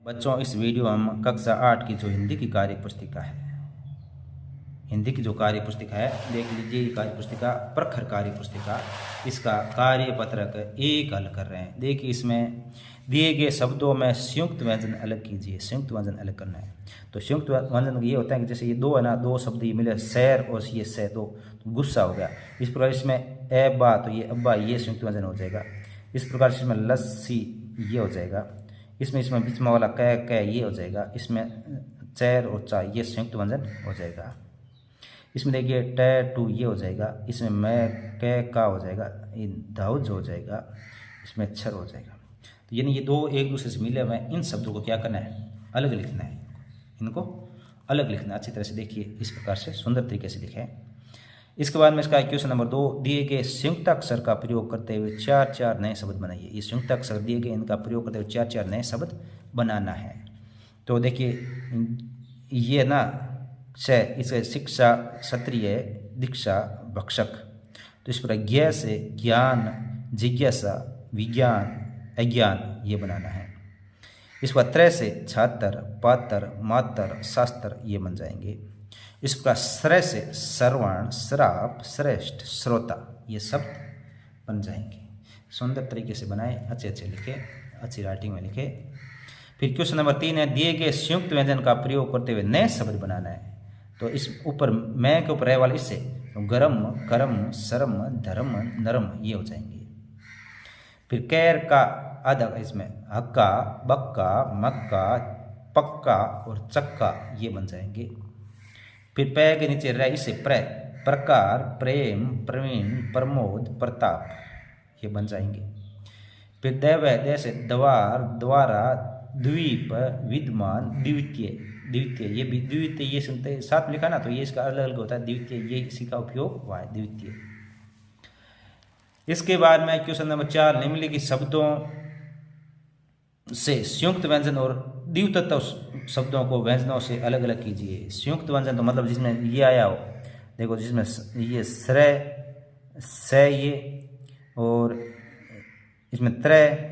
बच्चों, इस वीडियो में हम कक्षा 8 की जो हिंदी की कार्य पुस्तिका है, हिंदी की जो कार्य पुस्तिका है, देख लीजिए। कार्य पुस्तिका प्रखर कार्य पुस्तिका, इसका कार्य पत्रक एक हल कर रहे हैं। देखिए, इसमें दिए गए शब्दों में संयुक्त व्यंजन अलग कीजिए। संयुक्त व्यंजन अलग करना है तो संयुक्त व्यंजन ये होता है कि जैसे ये दो है ना, दो शब्द ये मिले, सैर और ये सै, दो तो गुस्सा हो गया। इस प्रकार इसमें ए बा तो ये अब्बा, ये संयुक्त व्यंजन हो जाएगा। इस प्रकार से इसमें लस्सी ये हो जाएगा। इसमें बीच में वाला कै ये हो जाएगा। इसमें चैर और चा ये संयुक्त व्यंजन हो जाएगा। इसमें देखिए टू ये हो जाएगा। इसमें मैं कै का हो जाएगा, ये धाउज हो जाएगा। इसमें छर हो जाएगा। तो यानी ये दो एक दूसरे से मिले हुए, इन शब्दों को क्या करना है, अलग लिखना है। इनको अलग लिखना है। अच्छी तरह से देखिए, इस प्रकार से सुंदर तरीके से लिखें। इसके बाद में इसका क्वेश्चन नंबर 2, दिए गए संयुक्ताक्षर का प्रयोग करते हुए चार नए शब्द बनाइए। ये संयुक्ताक्षर दिए गए, इनका प्रयोग करते हुए चार नए शब्द बनाना है। तो देखिए ये ना इसे शिक्षा, क्षत्रिय, दीक्षा, भक्षक। तो इस पर ज्ञ से ज्ञान, जिज्ञासा, विज्ञान, अज्ञान ये बनाना है। इस पर त्रय से छात्र, पात्र, मातर, शास्त्र ये बन जाएंगे। इस प्रकार श्रय से श्रवण, श्राप, श्रेष्ठ, श्रोता ये शब्द बन जाएंगे। सुंदर तरीके से बनाए, अच्छे लिखे, अच्छी राइटिंग में लिखे। फिर क्वेश्चन नंबर 3 है, दिए गए संयुक्त व्यंजन का प्रयोग करते हुए नए शब्द बनाना है। तो इस ऊपर मैं के ऊपर रह वाले इससे तो गरम, करम, शर्म, धर्म, नरम ये हो जाएंगे। फिर कैर का आधा, इसमें हक्का, बक्का, मक्का, पक्का और चक्का ये बन जाएंगे। फिर पै के नीचे रह, इससे प्रकार, प्रेम, प्रवीण, प्रमोद, प्रताप ये बन जाएंगे। फिर दैव से द्वार, द्वारा, द्वीप, विद्यमान, द्वितीय ये भी द्वितीय ये सुनते साथ लिखा ना, तो ये इसका अलग अलग होता है। द्वितीय ये इसी का उपयोग हुआ है, द्वितीय। इसके बाद में क्वेश्चन नंबर 4, निम्नलिखित शब्दों से संयुक्त व्यंजन और द्वितत्व शब्दों को व्यंजनों से अलग अलग कीजिए। संयुक्त व्यंजन तो मतलब जिसमें ये आया हो, देखो जिसमें ये श्रय, से ये, और इसमें त्रय,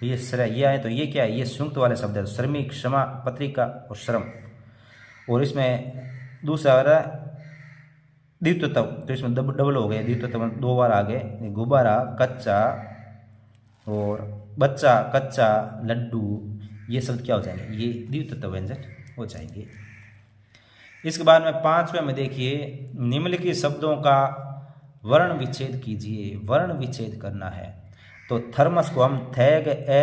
ये श्रय ये आए, तो ये क्या है, ये संयुक्त वाले शब्द है। श्रमिक, क्षमा, पत्रिका और श्रम। और इसमें दूसरा आ रहा है द्वितत्व, तो इसमें डबल हो गए, द्वितत्व दो बार आ गए। गुब्बारा, कच्चा और बच्चा, कच्चा, लड्डू ये शब्द क्या हो जाएंगे, ये द्वितत्व व्यंजन हो जाएंगे। इसके बाद में 5वें में देखिए, निम्नलिखित शब्दों का वर्ण विच्छेद कीजिए। वर्ण विच्छेद करना है तो थर्मस को हम थैग ए,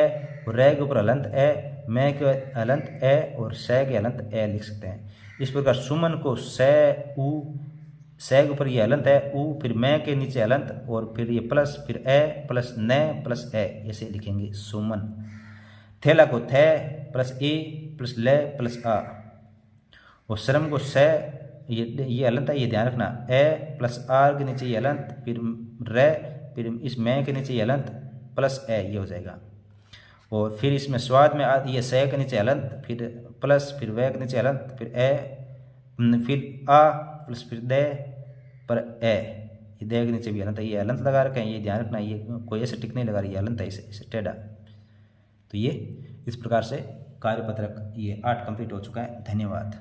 रैग ऊपर हलंत ए, मैं के हलंत ए और सै के हलंत ए लिख सकते हैं। इस प्रकार सुमन को सै उ, सै के ऊपर ये हलंत है उ, फिर मैं के नीचे हलंत और फिर ये प्लस, फिर ए प्लस न प्लस ए ऐसे लिखेंगे सुमन। थैला को थे प्लस ए प्लस ले प्लस आ, और श्रम को सै ये हलंत है, ये ध्यान रखना। ए प्लस आर के नीचे ये हलंत, फिर रे, फिर इस मैं के नीचे ये हलंत प्लस ए ये हो जाएगा। और फिर इसमें स्वाद में आदि ये सै के नीचे हलंत, फिर प्लस, फिर वे के नीचे हलंत, फिर ए, फिर आ प्लस फिर दे पर ए, ये दे के नीचे भी हलंत है, ये हलंत लगा रखे हैं, ये ध्यान रखना। ये कोई ऐसे टिक नहीं लगा रही है, हलंत है इसे टेढ़ा। तो ये इस प्रकार से कार्यपत्रक ये 8 कंप्लीट हो चुका है। धन्यवाद।